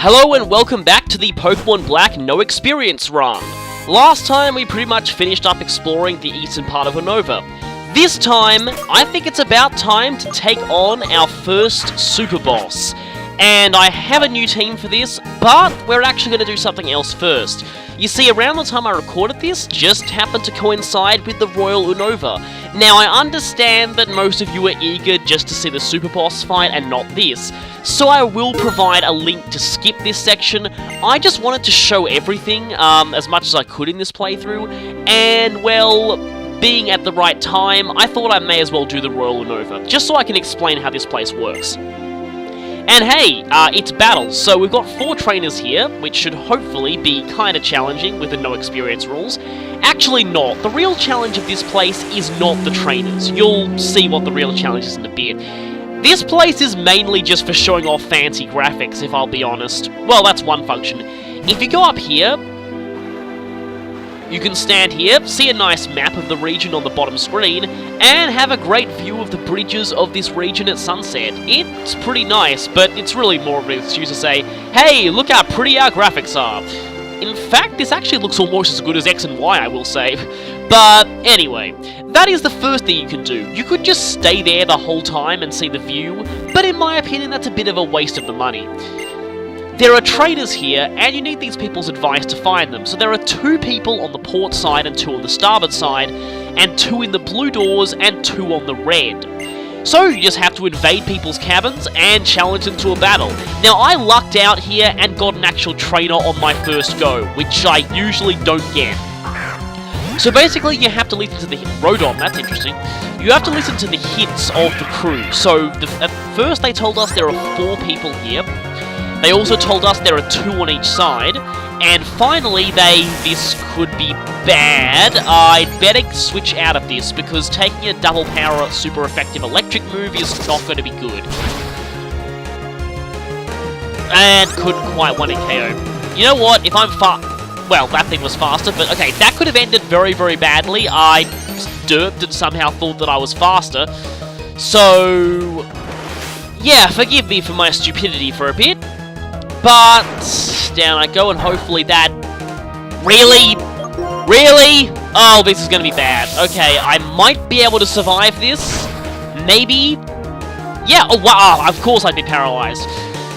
Hello and welcome back to the Pokemon Black No Experience run. Last time we pretty much finished up exploring the eastern part of Unova. This time, I think it's about time to take on our first Superboss. And I have a new team for this, but we're actually going to do something else first. You see, around the time I recorded this, just happened to coincide with the Royal Unova. Now, I understand that most of you are eager just to see the Superboss fight and not this, so I will provide a link to skip this section. I just wanted to show everything as much as I could in this playthrough, and, well, being at the right time, I thought I may as well do the Royal Unova, just so I can explain how this place works. And hey, it's battle, so we've got 4 trainers here, which should hopefully be kinda challenging with the no experience rules. Actually not. The real challenge of this place is not the trainers. You'll see what the real challenge is in a bit. This place is mainly just for showing off fancy graphics, if I'll be honest. Well, that's one function. If you go up here, you can stand here, see a nice map of the region on the bottom screen, and have a great view of the bridges of this region at sunset. It's pretty nice, but it's really more of an excuse to say, hey, look how pretty our graphics are. In fact, this actually looks almost as good as X and Y, I will say. But anyway, that is the first thing you can do. You could just stay there the whole time and see the view, but in my opinion, that's a bit of a waste of the money. There are traders here, and you need these people's advice to find them. So there are 2 people on the port side and 2 on the starboard side, and 2 in the blue doors and 2 on the red. So you just have to invade people's cabins and challenge them to a battle. Now I lucked out here and got an actual trainer on my first go, which I usually don't get. So basically you have to listen to the Rodon, that's interesting. You have to listen to the hints of the crew. So at first they told us there are 4 people here. They also told us there are 2 on each side, and finally this could be bad. I'd better switch out of this, because taking a double power super effective electric move is not going to be good. And couldn't quite one-hit KO. You know what, if I'm well, that thing was faster, but okay, that could have ended very, very badly. I derped and somehow thought that I was faster. So yeah, forgive me for my stupidity for a bit. But down I go, and hopefully that... Really? Really? Oh, this is going to be bad. Okay, I might be able to survive this. Maybe? Yeah, oh wow, of course I'd be paralyzed.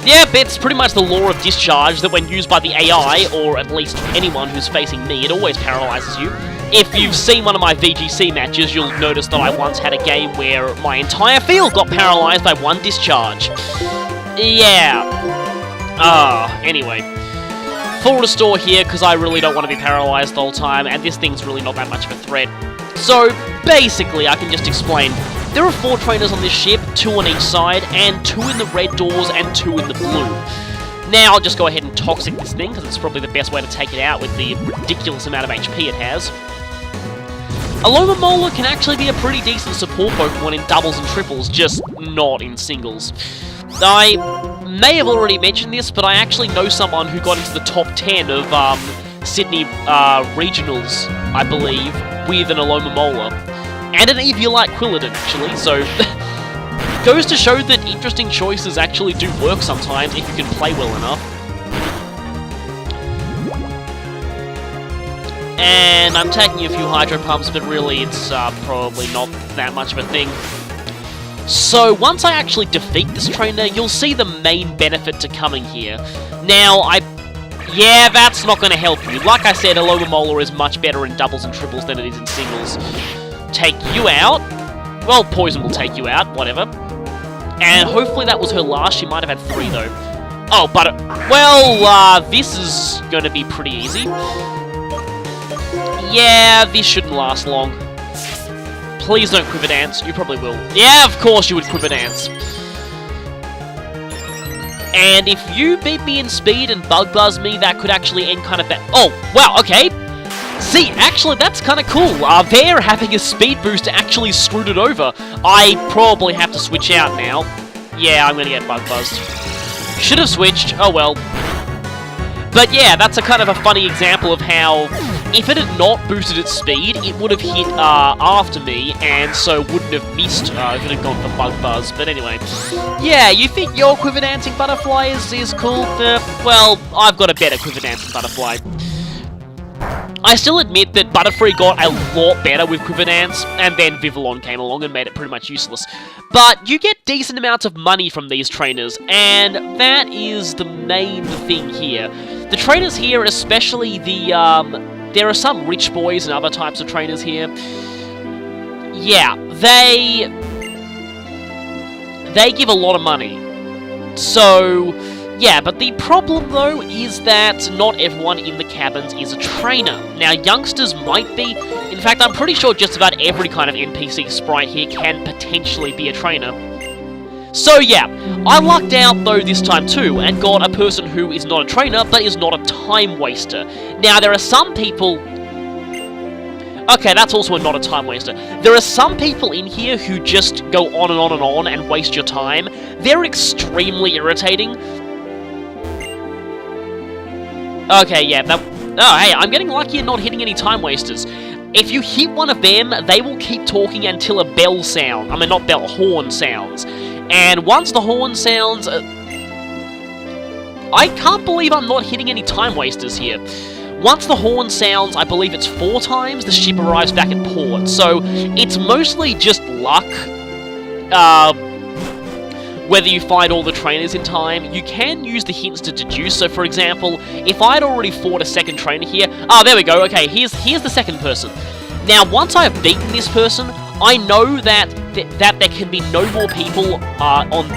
Yep, it's pretty much the law of discharge that when used by the AI, or at least anyone who's facing me, it always paralyzes you. If you've seen one of my VGC matches, you'll notice that I once had a game where my entire field got paralyzed by 1 discharge. Yeah. Anyway. Full restore here, because I really don't want to be paralyzed the whole time, and this thing's really not that much of a threat. So, basically, I can just explain. There are 4 trainers on this ship, 2 on each side, and 2 in the red doors and 2 in the blue. Now, I'll just go ahead and toxic this thing, because it's probably the best way to take it out with the ridiculous amount of HP it has. Alomomola can actually be a pretty decent support Pokemon in doubles and triples, just not in singles. I may have already mentioned this, but I actually know someone who got into the top 10 of Sydney regionals, I believe, with an Alomomola. And an Eviolite Quilladin, actually, so... goes to show that interesting choices actually do work sometimes if you can play well enough. And I'm taking a few Hydro Pumps, but really it's probably not that much of a thing. So once I actually defeat this trainer, you'll see the main benefit to coming here. Now, yeah, that's not going to help you. Like I said, Alomomola is much better in doubles and triples than it is in singles. Take you out. Well, Poison will take you out, whatever. And hopefully that was her last. She might have had 3, though. Oh, but, well, this is going to be pretty easy. Yeah, this shouldn't last long. Please don't Quiver Dance. You probably will. Yeah, of course you would Quiver Dance. And if you beat me in speed and Bug Buzz me, that could actually end kind of bad. Oh, wow, okay. See, actually, that's kind of cool. There, having a speed boost actually screwed it over. I probably have to switch out now. Yeah, I'm going to get Bug Buzzed. Should have switched. Oh, well. But yeah, that's a kind of a funny example of how if it had not boosted its speed, it would have hit after me, and so wouldn't have missed if it had gone for Bug Buzz. But anyway, yeah, you think your Quiver Dancing Butterfly is cool? Well, I've got a better Quiver Dancing Butterfly. I still admit that Butterfree got a lot better with Quiver Dance, and then Vivillon came along and made it pretty much useless. But you get decent amounts of money from these trainers, and that is the main thing here. The trainers here, especially the, there are some rich boys and other types of trainers here. Yeah, they give a lot of money. So, yeah, but the problem, though, is that not everyone in the cabins is a trainer. Now, youngsters might be. In fact, I'm pretty sure just about every kind of NPC sprite here can potentially be a trainer. So, yeah, I lucked out, though, this time, too, and got a person who is not a trainer, but is not a time waster. Now, there are some people... Okay, that's also not a time waster. There are some people in here who just go on and on and on and waste your time. They're extremely irritating. Okay, yeah, that... Oh, hey, I'm getting lucky and not hitting any time wasters. If you hit one of them, they will keep talking until a bell sound... I mean, not bell, a horn sounds. And once the horn sounds... I can't believe I'm not hitting any time wasters here. Once the horn sounds, I believe it's 4 times, the ship arrives back at port. So, it's mostly just luck. Whether you find all the trainers in time. You can use the hints to deduce. So, for example, if I'd already fought a second trainer here... Oh, there we go. Okay, here's the second person. Now, once I've beaten this person, I know that there can be no more people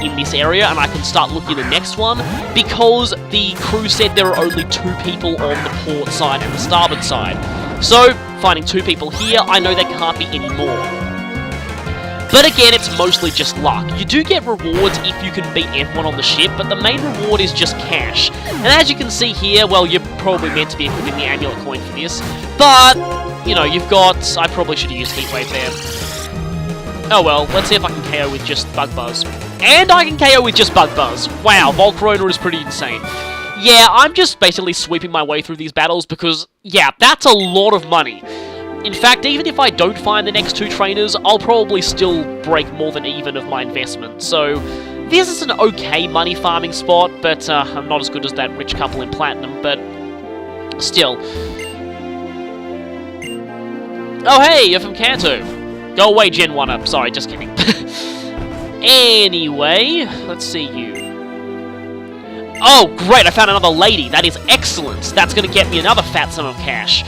in this area, and I can start looking at the next one, because the crew said there are only 2 people on the port side and the starboard side. So, finding 2 people here, I know there can't be any more. But again, it's mostly just luck. You do get rewards if you can beat everyone on the ship, but the main reward is just cash. And as you can see here, well, you're probably meant to be equipping the amulet coin for this, but, you know, you've got... I probably should have used Heatwave there. Oh well, let's see if I can KO with just Bug Buzz. And I can KO with just Bug Buzz. Wow, Volcarona is pretty insane. Yeah, I'm just basically sweeping my way through these battles because, yeah, that's a lot of money. In fact, even if I don't find the next 2 trainers, I'll probably still break more than even of my investment. So, this is an okay money farming spot, but I'm not as good as that rich couple in Platinum, but still. Oh hey, you're from Kanto. Go away, Gen 1-up. Sorry, just kidding. Anyway, let's see you. Oh, great, I found another lady. That is excellent. That's going to get me another fat sum of cash.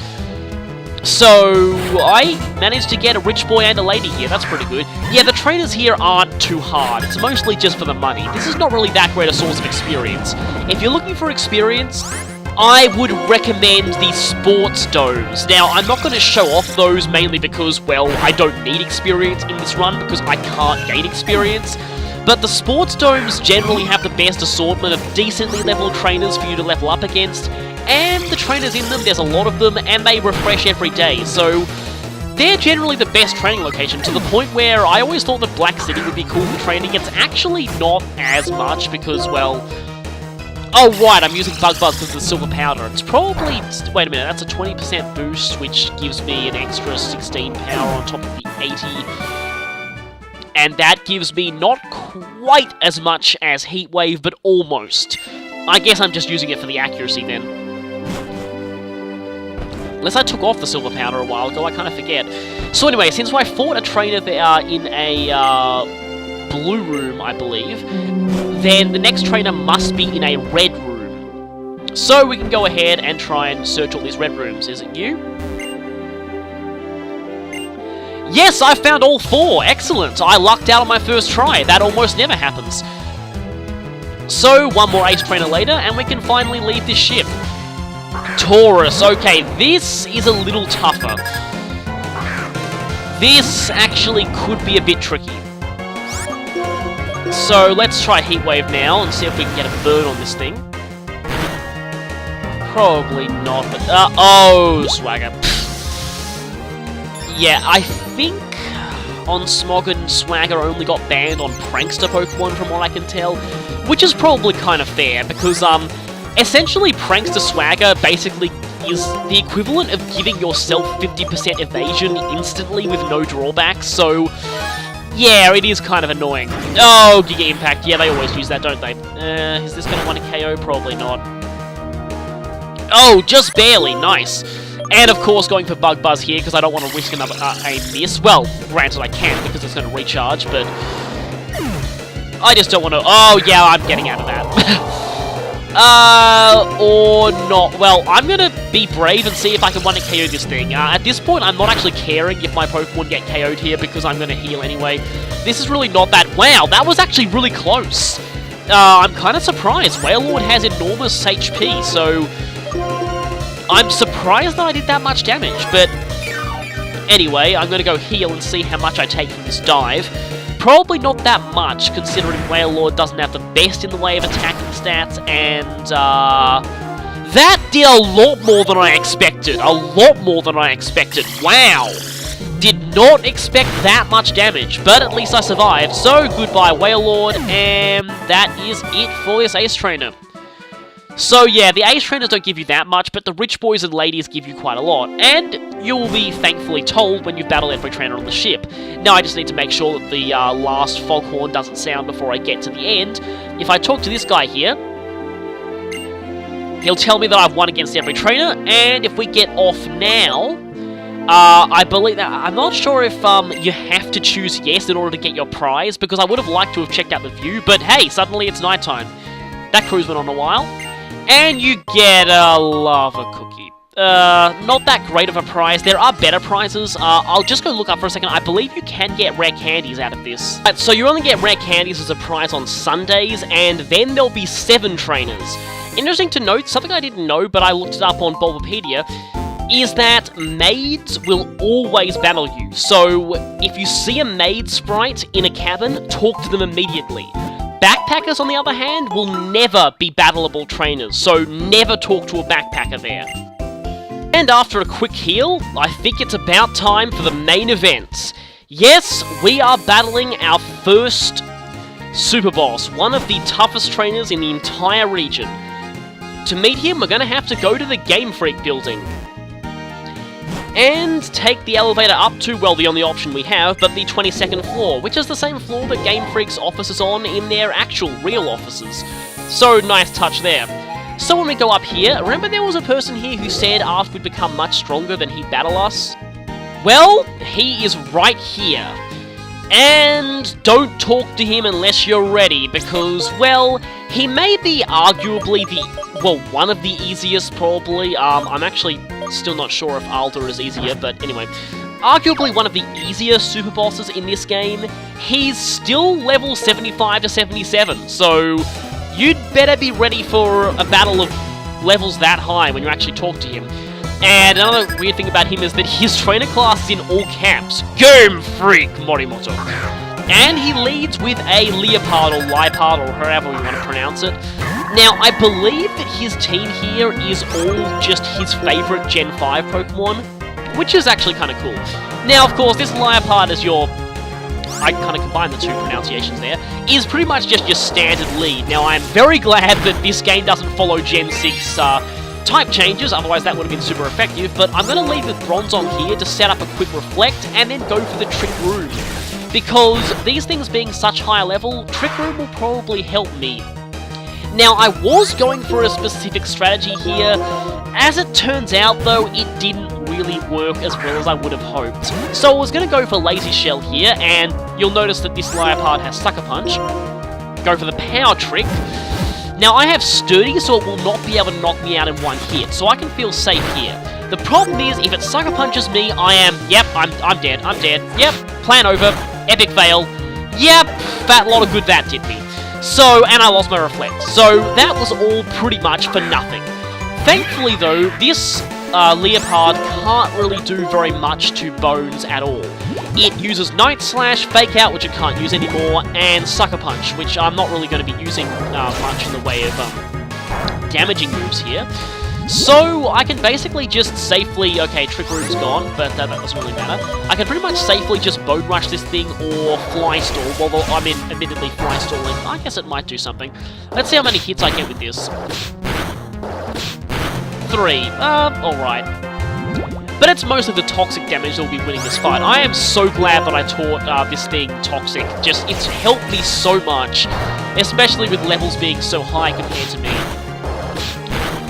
So, I managed to get a rich boy and a lady here. That's pretty good. Yeah, the trainers here aren't too hard. It's mostly just for the money. This is not really that great a source of experience. If you're looking for experience... I would recommend the sports domes. Now, I'm not going to show off those mainly because, well, I don't need experience in this run because I can't gain experience. But the sports domes generally have the best assortment of decently leveled trainers for you to level up against. And the trainers in them, there's a lot of them, and they refresh every day. So, they're generally the best training location, to the point where I always thought that Black City would be cool for training. It's actually not as much because, well... Oh, right, I'm using Bug Buzz because of the silver powder. It's probably... Wait a minute, that's a 20% boost, which gives me an extra 16 power on top of the 80. And that gives me not quite as much as Heatwave, but almost. I guess I'm just using it for the accuracy, then. Unless I took off the silver powder a while ago, I kind of forget. So anyway, since I fought a trainer there in a... blue room, I believe, then the next trainer must be in a red room. So we can go ahead and try and search all these red rooms. Is it you? Yes, I found all 4! Excellent! I lucked out on my first try. That almost never happens. So, one more ace trainer later, and we can finally leave this ship. Taurus. Okay, this is a little tougher. This actually could be a bit tricky. So let's try Heatwave now and see if we can get a burn on this thing. Probably not, but... oh, Swagger. Yeah, I think Onsmoggin Swagger only got banned on Prankster Pokemon from what I can tell, which is probably kind of fair, because, essentially Prankster Swagger basically is the equivalent of giving yourself 50% evasion instantly with no drawbacks, so yeah, it is kind of annoying. Oh, Giga Impact, yeah, they always use that, don't they? Is this going to want a KO? Probably not. Oh, just barely, nice. And of course going for Bug Buzz here, because I don't want to risk another a miss. Well, granted I can, because it's going to recharge, but I just don't want to... Oh, yeah, I'm getting out of that. Or not. Well, I'm going to be brave and see if I can one-hit KO this thing. At this point, I'm not actually caring if my Pokemon get KO'd here, because I'm going to heal anyway. This is really not that... Wow, that was actually really close. I'm kind of surprised. Wailord has enormous HP, so... I'm surprised that I did that much damage, but... Anyway, I'm going to go heal and see how much I take from this dive. Probably not that much, considering Wailord doesn't have the best in the way of attacking stats, and, that did a lot more than I expected. A lot more than I expected. Wow! Did not expect that much damage, but at least I survived. So, goodbye Wailord, and that is it for this Ace Trainer. So yeah, the Ace Trainers don't give you that much, but the rich boys and ladies give you quite a lot, and you'll be thankfully told when you battle every trainer on the ship. Now I just need to make sure that the last foghorn doesn't sound before I get to the end. If I talk to this guy here, he'll tell me that I've won against every trainer, and if we get off now, I believe that... I'm not sure if you have to choose yes in order to get your prize, because I would have liked to have checked out the view, but hey, suddenly it's nighttime. That cruise went on a while. And you get a lava cookie. Not that great of a prize. There are better prizes. I'll just go look up for a second. I believe you can get rare candies out of this. So you only get rare candies as a prize on Sundays, and then there'll be 7 trainers. Interesting to note, something I didn't know, but I looked it up on Bulbapedia, is that maids will always battle you. So if you see a maid sprite in a cabin, talk to them immediately. Backpackers, on the other hand, will never be battleable trainers, so never talk to a backpacker there. And after a quick heal, I think it's about time for the main event. Yes, we are battling our first Superboss, one of the toughest trainers in the entire region. To meet him, we're going to have to go to the Game Freak building. And take the elevator up to, well, the only option we have, but the 22nd floor, which is the same floor that Game Freak's office is on in their actual, real offices. So, nice touch there. So when we go up here, remember there was a person here who said after we'd become much stronger then he'd battle us? Well, he is right here. And don't talk to him unless you're ready, because, well, he may be arguably one of the easiest, probably. I'm actually still not sure if Alder is easier, but anyway. Arguably one of the easier super bosses in this game. He's still level 75 to 77, so you'd better be ready for a battle of levels that high when you actually talk to him. And another weird thing about him is that his trainer class is in all caps. Game Freak Morimoto. And he leads with a Leopard or Liepard or however you want to pronounce it. Now, I believe that his team here is all just his favourite Gen 5 Pokemon, which is actually kind of cool. Now, of course, this Liepard is your... I kind of combined the two pronunciations there, is pretty much just your standard lead. Now, I'm very glad that this game doesn't follow Gen 6 type changes, otherwise that would have been super effective, but I'm going to leave with Bronzong here to set up a quick Reflect and then go for the Trick Room. Because these things being such high level, Trick Room will probably help me. Now, I was going for a specific strategy here. As it turns out, though, it didn't really work as well as I would have hoped. So I was going to go for Lazy Shell here, and you'll notice that this Liepard has Sucker Punch. Go for the Power Trick. Now, I have Sturdy, so it will not be able to knock me out in one hit, so I can feel safe here. The problem is, if it Sucker Punches me, I'm dead, yep, plan over, epic fail, yep, fat lot of good that did me. So, and I lost my Reflect, so that was all pretty much for nothing. Thankfully though, this Leopard can't really do very much to Bones at all. It uses Night Slash, Fake Out, which it can't use anymore, and Sucker Punch, which I'm not really going to be using much in the way of damaging moves here. So I can basically just safely... Okay, Trick Room's gone, but that doesn't really matter. I can pretty much safely just Bone Rush this thing or Fly Stall, although I'm admittedly Fly Stalling. I guess it might do something. Let's see how many hits I get with this. 3. Alright. But it's mostly the toxic damage that will be winning this fight. I am so glad that I taught this thing toxic. Just, it's helped me so much, especially with levels being so high compared to me.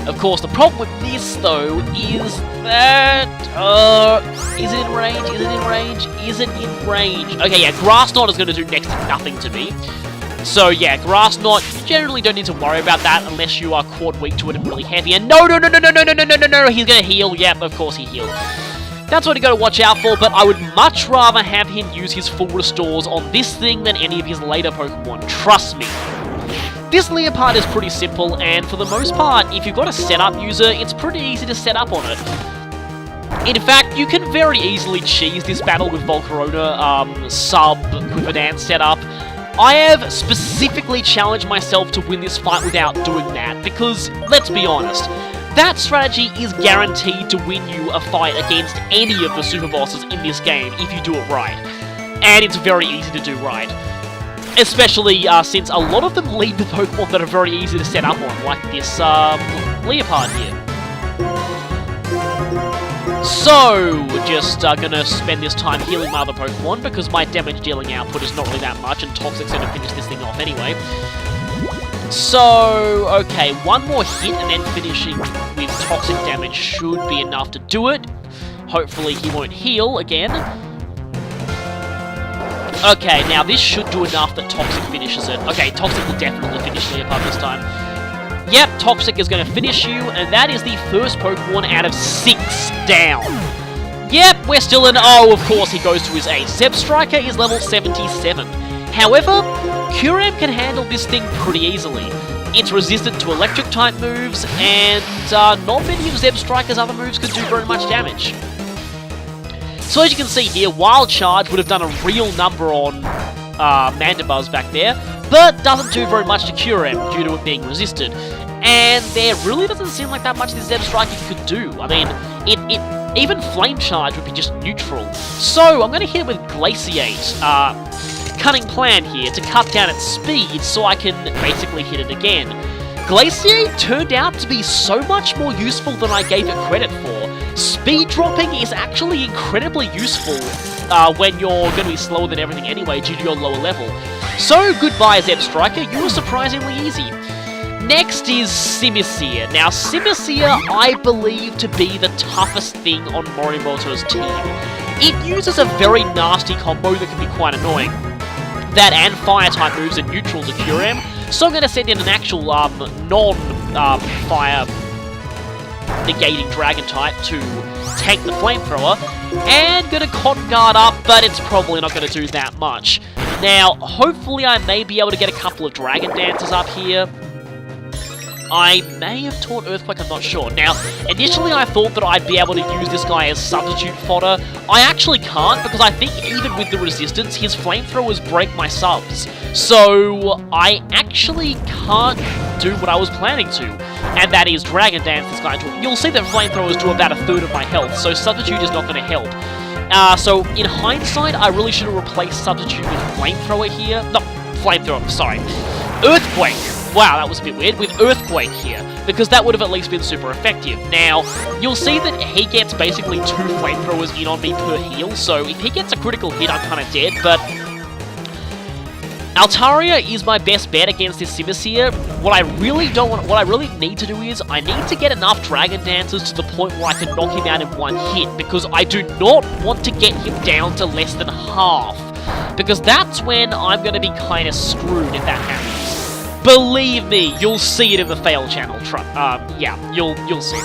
Of course, the problem with this, though, is that... is it in range? Is it in range? Is it in range? Okay, yeah, Grass Knot is going to do next to nothing to me. So, yeah, Grass Knot, you generally don't need to worry about that unless you are caught weak to it and really heavy. And no, he's going to heal. Yep, of course he healed. That's what you got to watch out for, but I would much rather have him use his full restores on this thing than any of his later Pokemon. Trust me. This Leopard is pretty simple, and for the most part, if you've got a setup user, it's pretty easy to set up on it. In fact, you can very easily cheese this battle with Volcarona, sub-Quiver Dance setup. I have specifically challenged myself to win this fight without doing that, because, let's be honest, that strategy is guaranteed to win you a fight against any of the super bosses in this game if you do it right. And it's very easy to do right. Especially since a lot of them lead with Pokemon that are very easy to set up on, like this Leopard here. So, just gonna spend this time healing my other Pokemon because my damage dealing output is not really that much and Toxic's gonna finish this thing off anyway. So, okay, one more hit and then finishing with Toxic damage should be enough to do it. Hopefully he won't heal again. Okay, now this should do enough that Toxic finishes it. Okay, Toxic will definitely finish Leopard this time. Yep, Toxic is going to finish you, and that is the first Pokemon out of 6 down. Yep, we're still in... Oh, of course, he goes to his ace. Zebstrika is level 77. However, Kyurem can handle this thing pretty easily. It's resistant to electric-type moves, and not many of Zebstrika's other moves can do very much damage. So as you can see here, Wild Charge would have done a real number on Mandibuzz back there, but doesn't do very much to Kyurem due to it being resisted. And there really doesn't seem like that much this Zebstrika could do. I mean, even Flame Charge would be just neutral. So I'm going to hit it with Glaciate. Cunning plan here to cut down its speed so I can basically hit it again. Glaciate turned out to be so much more useful than I gave it credit for. Speed dropping is actually incredibly useful when you're going to be slower than everything anyway due to your lower level. So goodbye Zebstrika, you were surprisingly easy. Next is Simisear. Now Simisear I believe to be the toughest thing on Morimoto's team. It uses a very nasty combo that can be quite annoying. That and fire-type moves are neutral to Kyurem, so I'm going to send in an actual non-fire negating dragon type to tank the flamethrower, and going to Cotton Guard up, but it's probably not going to do that much. Now, hopefully I may be able to get a couple of Dragon Dances up here. I may have taught Earthquake, I'm not sure. Now, initially I thought that I'd be able to use this guy as substitute fodder. I actually can't, because I think even with the resistance, his flamethrowers break my subs. So, I actually can't do what I was planning to, and that is Dragon Dance this guy into it. You'll see that flamethrowers do about a third of my health, so substitute is not going to help. So, in hindsight, I really should have replaced substitute with flamethrower here. No, flamethrower, sorry. Earthquake! Wow, that was a bit weird, with Earthquake here, because that would have at least been super effective. Now, you'll see that he gets basically 2 flamethrowers in on me per heal, so if he gets a critical hit, I'm kind of dead, but Altaria is my best bet against this Simisear. What I really need to do is, I need to get enough Dragon Dances to the point where I can knock him out in one hit, because I do not want to get him down to less than half, because that's when I'm going to be kind of screwed if that happens. Believe me, you'll see it in the fail channel. Yeah, you'll see.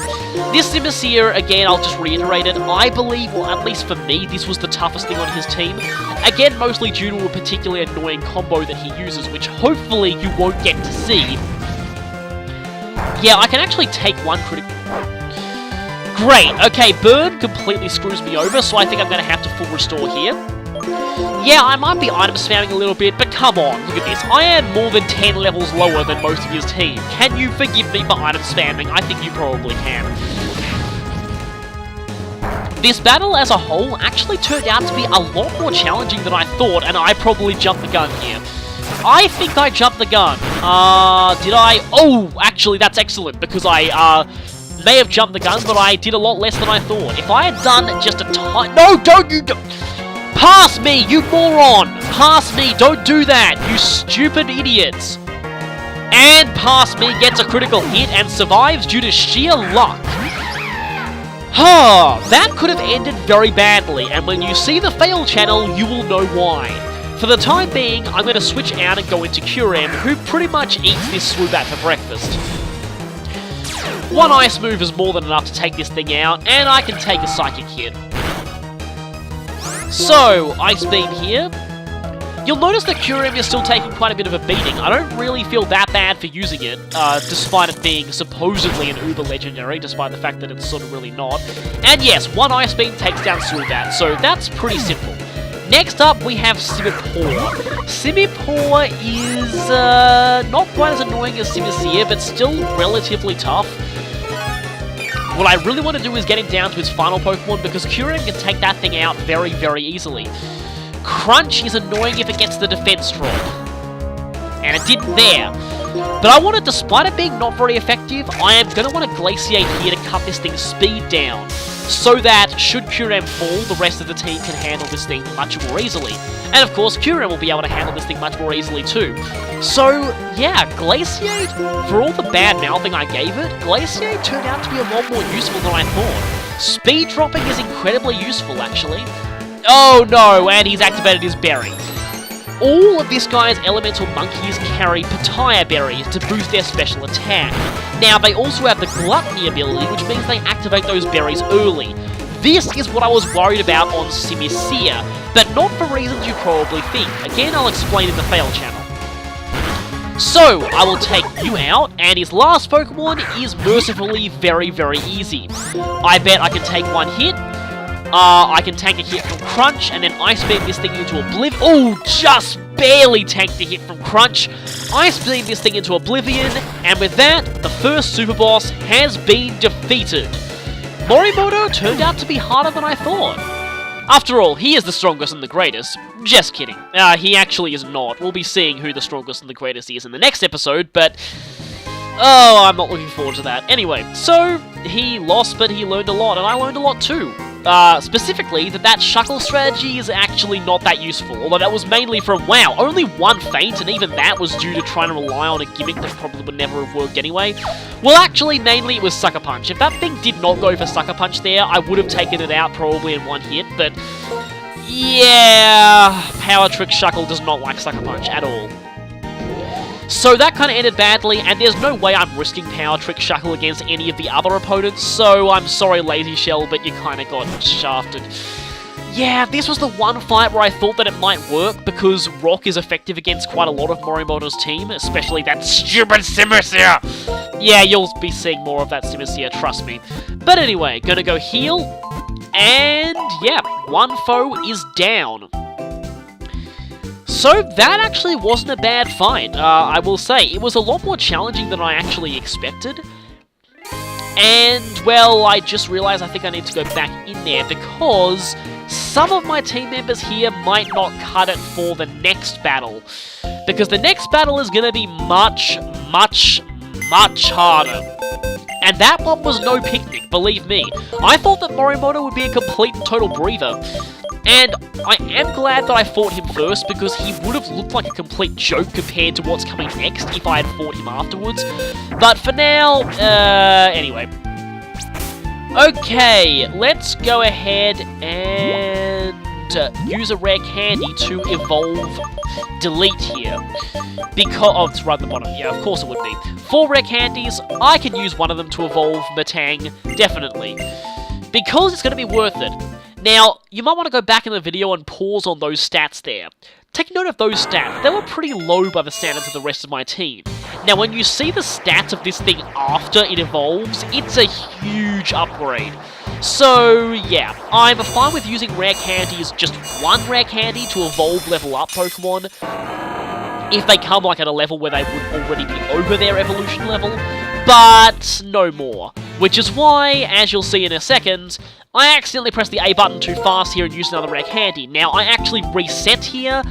This Simisear, again, I'll just reiterate it. I believe, well, at least for me, this was the toughest thing on his team. Again, mostly due to a particularly annoying combo that he uses, which hopefully you won't get to see. Yeah, I can actually take one critical. Great. Okay, Burn completely screws me over, so I think I'm going to have to full restore here. Yeah, I might be item spamming a little bit, but come on, look at this. I am more than 10 levels lower than most of his team. Can you forgive me for item spamming? I think you probably can. This battle as a whole actually turned out to be a lot more challenging than I thought, and I probably jumped the gun here. I think I jumped the gun. Did I? Oh, actually, that's excellent, because I, may have jumped the gun, but I did a lot less than I thought. If I had done just a tiny... No, don't you... Pass me, you moron! Pass me, don't do that, you stupid idiots! And Pass Me gets a critical hit and survives due to sheer luck. That could have ended very badly, and when you see the fail channel, you will know why. For the time being, I'm going to switch out and go into Kurem, who pretty much eats this Swoobat for breakfast. One ice move is more than enough to take this thing out, and I can take a Psychic hit. So, Ice Beam here. You'll notice that Kurem is still taking quite a bit of a beating. I don't really feel that bad for using it, despite it being supposedly an uber legendary, despite the fact that it's sort of really not. And yes, one Ice Beam takes down Swoobat, so that's pretty simple. Next up, we have Simipour. Simipour is not quite as annoying as Simisear, but still relatively tough. What I really want to do is get him down to his final Pokemon, because Kurem can take that thing out very, very easily. Crunch is annoying if it gets the defense drop. And it didn't there. But I want to, despite it being not very effective, I am going to want to Glaciate here to cut this thing's speed down. So that, should Kurem fall, the rest of the team can handle this thing much more easily. And of course, Kurem will be able to handle this thing much more easily too. So, yeah, Glaciate, for all the bad mouthing I gave it, Glaciate turned out to be a lot more useful than I thought. Speed dropping is incredibly useful, actually. Oh no, and he's activated his berry. All of this guy's elemental monkeys carry Pitaya berries to boost their special attack. Now, they also have the Gluttony ability, which means they activate those berries early. This is what I was worried about on Simisear, but not for reasons you probably think. Again, I'll explain in the fail channel. So, I will take you out, and his last Pokemon is mercifully very, very easy. I bet I can take one hit. I can tank a hit from Crunch, and then Ice Beam this thing into Oblivion. Oh, just barely tanked a hit from Crunch. Ice Beam this thing into Oblivion, and with that, the first Superboss has been defeated. Morimoto turned out to be harder than I thought. After all, he is the strongest and the greatest. Just kidding. He actually is not. We'll be seeing who the strongest and the greatest is in the next episode, but... oh, I'm not looking forward to that. Anyway, so, he lost, but he learned a lot, and I learned a lot too. Specifically, that Shuckle strategy is actually not that useful, although that was mainly from, wow, only one feint, and even that was due to trying to rely on a gimmick that probably would never have worked anyway. Well, actually, mainly it was Sucker Punch. If that thing did not go for Sucker Punch there, I would have taken it out probably in one hit, but yeah, Power Trick Shuckle does not like Sucker Punch at all. So that kind of ended badly, and there's no way I'm risking Power Trick Shuckle against any of the other opponents, so I'm sorry Lazy Shell, but you kind of got shafted. Yeah, this was the one fight where I thought that it might work, because Rock is effective against quite a lot of Morimoto's team, especially that stupid Simisear! Yeah, you'll be seeing more of that Simisear, trust me. But anyway, gonna go heal, and yeah, one foe is down. So that actually wasn't a bad fight, I will say. It was a lot more challenging than I actually expected. And, well, I just realized I think I need to go back in there because some of my team members here might not cut it for the next battle. Because the next battle is going to be much, much, much harder. And that one was no picnic, believe me. I thought that Morimoto would be a complete and total breather. And I am glad that I fought him first, because he would have looked like a complete joke compared to what's coming next if I had fought him afterwards. But for now, anyway. Okay, let's go ahead and use a rare candy to evolve Delete here. Because, oh, it's right at the bottom. Yeah, of course it would be. 4 rare candies, I can use one of them to evolve Matang, definitely. Because it's going to be worth it. Now, you might want to go back in the video and pause on those stats there. Take note of those stats. They were pretty low by the standards of the rest of my team. Now, when you see the stats of this thing after it evolves, it's a huge upgrade. So, yeah, I'm fine with using rare candies, just 1 rare candy to evolve level up Pokemon, if they come like at a level where they would already be over their evolution level, but no more. Which is why, as you'll see in a second, I accidentally pressed the A button too fast here and used another rare candy. Now, I actually reset here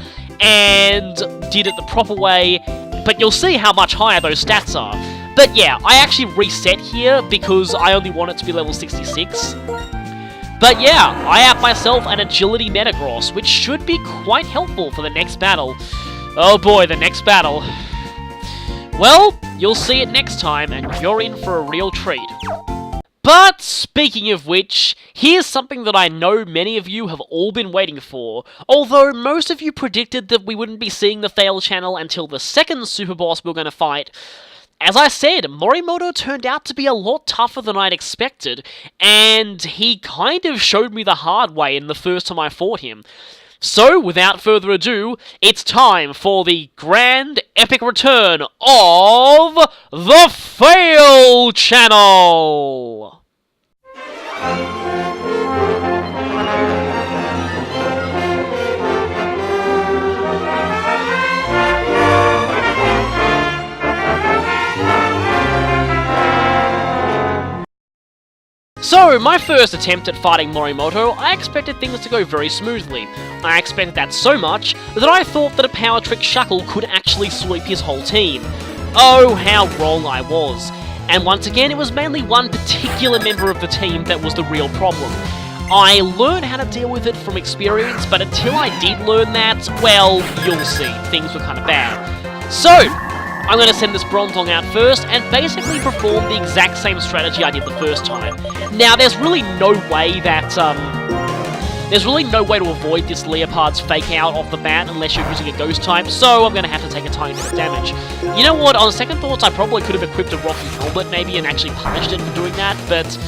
and did it the proper way, but you'll see how much higher those stats are. But yeah, I actually reset here because I only want it to be level 66. But yeah, I have myself an Agility Metagross, which should be quite helpful for the next battle. Oh boy, the next battle. Well, you'll see it next time, and you're in for a real treat. But, speaking of which, here's something that I know many of you have all been waiting for. Although most of you predicted that we wouldn't be seeing the Fail channel until the second Superboss we're going to fight. As I said, Morimoto turned out to be a lot tougher than I'd expected, and he kind of showed me the hard way in the first time I fought him. So, without further ado, it's time for the grand epic return of the Fail channel! So, my first attempt at fighting Morimoto, I expected things to go very smoothly. I expected that so much that I thought that a power trick Shuckle could actually sweep his whole team. Oh, how wrong I was. And once again, it was mainly one particular member of the team that was the real problem. I learned how to deal with it from experience, but until I did learn that, well, you'll see, things were kind of bad. So, I'm going to send this Bronzong out first, and basically perform the exact same strategy I did the first time. Now, there's really no way that, to avoid this Leopard's fake out off the bat unless you're using a Ghost type, so I'm going to have to take a tiny bit of damage. You know what, on second thoughts, I probably could have equipped a Rocky Helmet maybe and actually punished it for doing that, but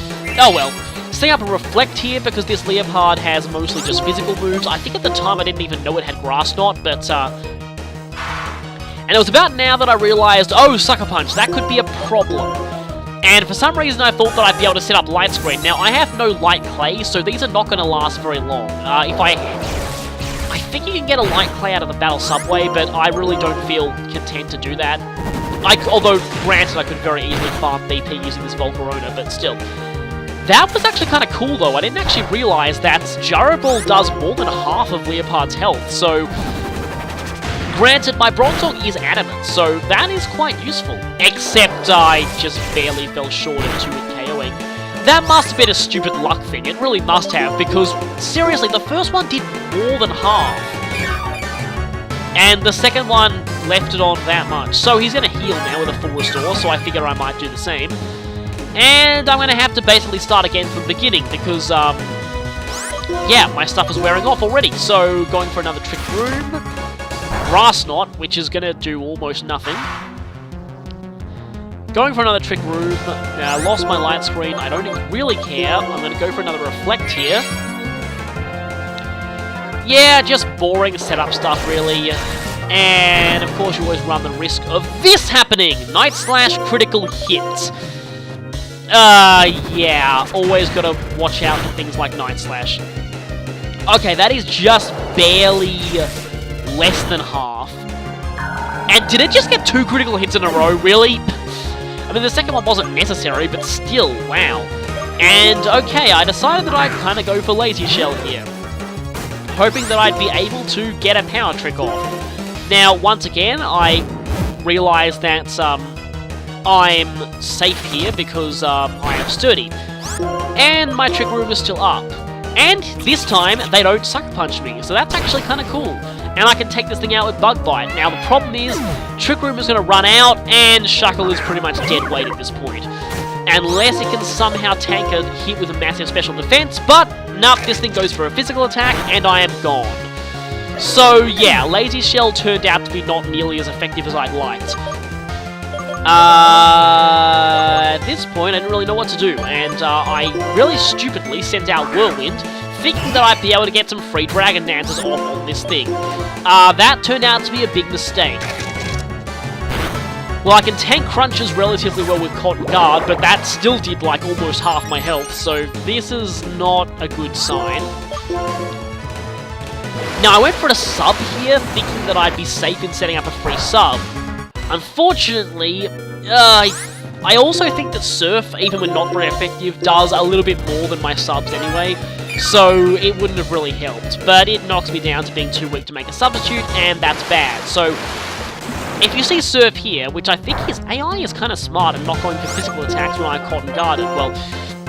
oh well. Setting up a Reflect here because this Leopard has mostly just physical moves. I think at the time I didn't even know it had Grass Knot, but and it was about now that I realized, oh, Sucker Punch, that could be a problem. And for some reason I thought that I'd be able to set up Light Screen. Now, I have no Light Clay, so these are not going to last very long. I think you can get a Light Clay out of the Battle Subway, but I really don't feel content to do that. Although, granted, I could very easily farm BP using this Volcarona, but still. That was actually kind of cool, though. I didn't actually realize that Gyro Ball does more than half of Leopard's health, so granted, my Bronzong is adamant, so that is quite useful. Except I just barely fell short of 2 with KOing. That must have been a stupid luck thing, it really must have, because seriously, the first one did more than half. And the second one left it on that much. So he's going to heal now with a full restore, so I figure I might do the same. And I'm going to have to basically start again from the beginning, because, yeah, my stuff is wearing off already. So, going for another Trick Room. Grass Knot, which is going to do almost nothing. Going for another Trick Room. Now, I lost my Light Screen. I don't really care. I'm going to go for another Reflect here. Yeah, just boring setup stuff, really. And, of course, you always run the risk of this happening! Night Slash critical hit. Yeah, always gotta watch out for things like Night Slash. Okay, that is just barely less than half. And did it just get 2 critical hits in a row, really? I mean, the second one wasn't necessary, but still, wow. And, okay, I decided that I'd kind of go for Lazy Shell here, hoping that I'd be able to get a power trick off. Now, once again, I realized that, I'm safe here because, I am sturdy. And my Trick Room is still up. And this time, they don't Sucker Punch me, so that's actually kind of cool. And I can take this thing out with Bug Bite. Now, the problem is, Trick Room is going to run out, and Shuckle is pretty much dead weight at this point. Unless it can somehow tank a hit with a massive special defense, but, nope, this thing goes for a physical attack, and I am gone. So, yeah, Lazy Shell turned out to be not nearly as effective as I'd liked. At this point, I didn't really know what to do, and I really stupidly sent out Whirlwind, thinking that I'd be able to get some free Dragon Dances off on this thing. That turned out to be a big mistake. Well, I can tank crunches relatively well with Cotton Guard, but that still did like almost half my health, so this is not a good sign. Now, I went for a sub here, thinking that I'd be safe in setting up a free sub. Unfortunately, I also think that Surf, even when not very effective, does a little bit more than my subs anyway, so it wouldn't have really helped. But it knocks me down to being too weak to make a substitute, and that's bad. So if you see Surf here, which I think his AI is kind of smart and not going for physical attacks when I caught and guarded, well,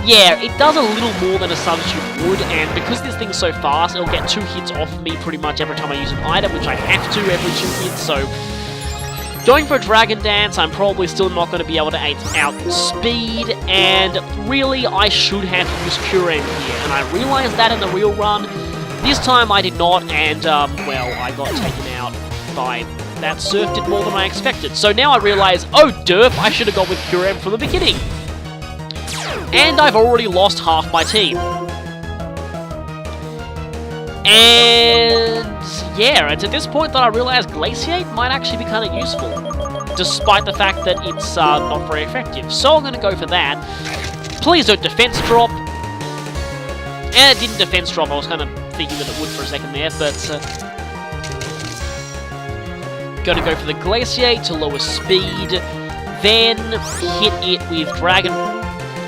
yeah, it does a little more than a substitute would, and because this thing's so fast, it'll get 2 hits off of me pretty much every time I use an item, which I have to every 2 hits, so... Going for a Dragon Dance, I'm probably still not going to be able to outspeed, and really, I should have used Curem here, and I realized that in the real run. This time I did not, and, well, I got taken out by... That Surf did more than I expected. So now I realize, oh derp, I should have gone with Curem from the beginning. And I've already lost half my team. And yeah, it's at this point that I realize Glaciate might actually be kind of useful, despite the fact that it's not very effective. So I'm going to go for that. Please don't defense drop. And it didn't defense drop, I was kind of thinking that it would for a second there, but... Gonna go for the Glaciate to lower speed, then hit it with Dragon...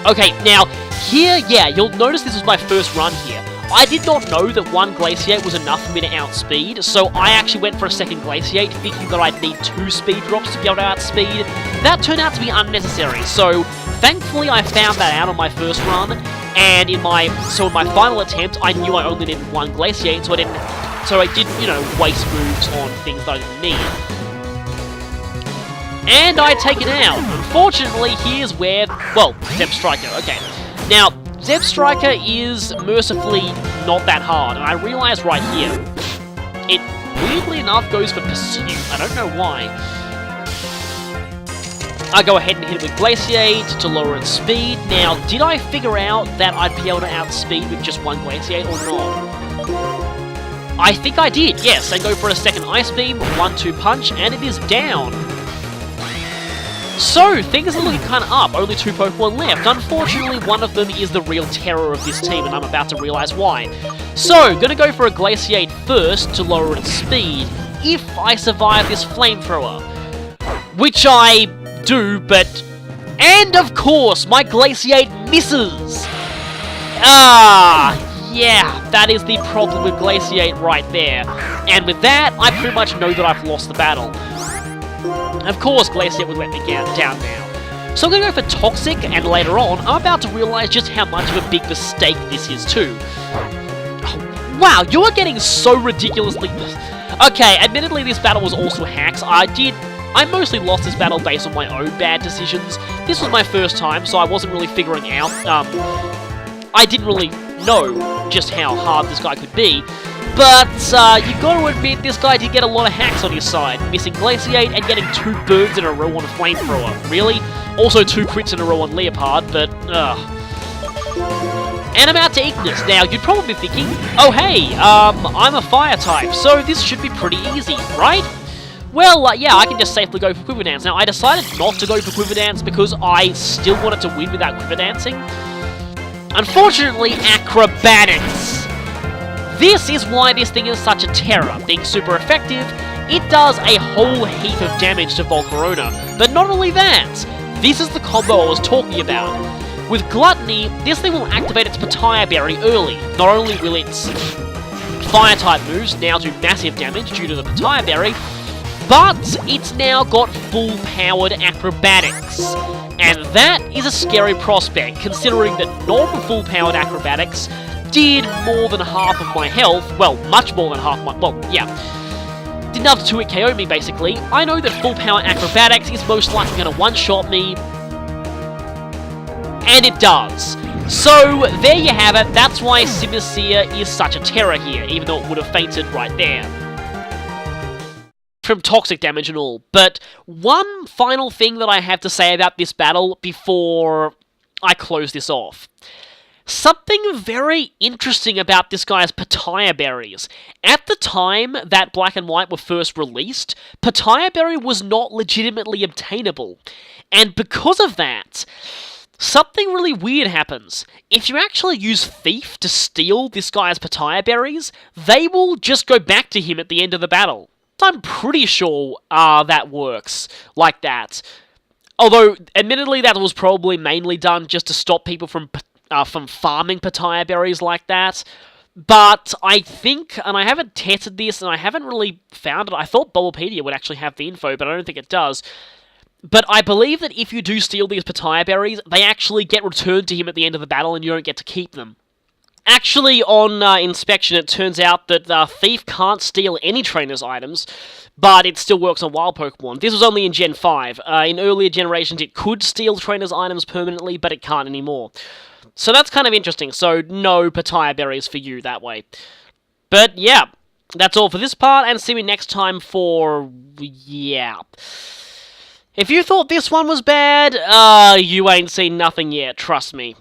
Okay, now, here, yeah, you'll notice this was my first run here. I did not know that 1 Glaciate was enough for me to outspeed, so I actually went for a second Glaciate, thinking that I'd need 2 speed drops to be able to outspeed. That turned out to be unnecessary, so thankfully I found that out on my first run, and in my final attempt, I knew I only needed 1 Glaciate, so I didn't, you know, waste moves on things that I didn't need. And I take it out. Unfortunately, here's where... Well, Zeb Striker, okay. Now, Zeb Striker is mercifully not that hard, and I realise right here, it weirdly enough goes for Pursue. I don't know why. I go ahead and hit it with Glaciate to lower its speed. Now, did I figure out that I'd be able to outspeed with just 1 Glaciate or not? I think I did, yes. I go for a second Ice Beam, 1-2 punch, and it is down. So, things are looking kind of up, only 2 Pokemon left. Unfortunately, one of them is the real terror of this team, and I'm about to realise why. So, gonna go for a Glaciate first to lower its speed, if I survive this Flamethrower. Which I do, but... And of course, my Glaciate misses! Yeah, that is the problem with Glaciate right there. And with that, I pretty much know that I've lost the battle. Of course, Glaciate would let me down now. So I'm going to go for Toxic, and later on, I'm about to realise just how much of a big mistake this is too. Oh, wow, you are getting so ridiculously... Okay, admittedly this battle was also hacks. I mostly lost this battle based on my own bad decisions. This was my first time, so I wasn't really figuring out... I didn't really know just how hard this guy could be. But, you've got to admit, this guy did get a lot of hacks on his side, missing Glaciate and getting 2 birds in a row on a Flamethrower. Really? Also 2 crits in a row on Leopard, but, And I'm out to Ignis. Now, you'd probably be thinking, oh hey, I'm a Fire type, so this should be pretty easy, right? Well, yeah, I can just safely go for Quiver Dance. Now, I decided not to go for Quiver Dance because I still wanted to win without Quiver Dancing. Unfortunately, Acrobatics. This is why this thing is such a terror. Being super effective, it does a whole heap of damage to Volcarona. But not only that, this is the combo I was talking about. With Gluttony, this thing will activate its Pataya Berry early. Not only will its Fire-type moves now do massive damage due to the Pataya Berry, but it's now got full-powered Acrobatics. And that is a scary prospect, considering that normal full-powered Acrobatics did more than half of my health, well, much more than half my, well, yeah, did enough to 2-hit KO me, basically. I know that full-power Acrobatics is most likely going to one-shot me, and it does. So, there you have it, that's why Simisear is such a terror here, even though it would have fainted right there. From toxic damage and all. But one final thing that I have to say about this battle before I close this off. Something very interesting about this guy's Pataya Berries. At the time that Black and White were first released, Pataya Berry was not legitimately obtainable. And because of that, something really weird happens. If you actually use Thief to steal this guy's Pataya Berries, they will just go back to him at the end of the battle. I'm pretty sure that works like that. Although, admittedly, that was probably mainly done just to stop people from farming Pataya Berries like that. But I think, and I haven't tested this, and I haven't really found it. I thought Bulbapedia would actually have the info, but I don't think it does. But I believe that if you do steal these Pataya berries, they actually get returned to him at the end of the battle, and you don't get to keep them. Actually, on inspection, it turns out that Thief can't steal any trainer's items, but it still works on wild Pokemon. This was only in Gen 5. In earlier generations, it could steal trainer's items permanently, but it can't anymore. So that's kind of interesting, so no Pataya berries for you that way. But yeah, that's all for this part, and see me next time for... yeah. If you thought this one was bad, you ain't seen nothing yet, trust me.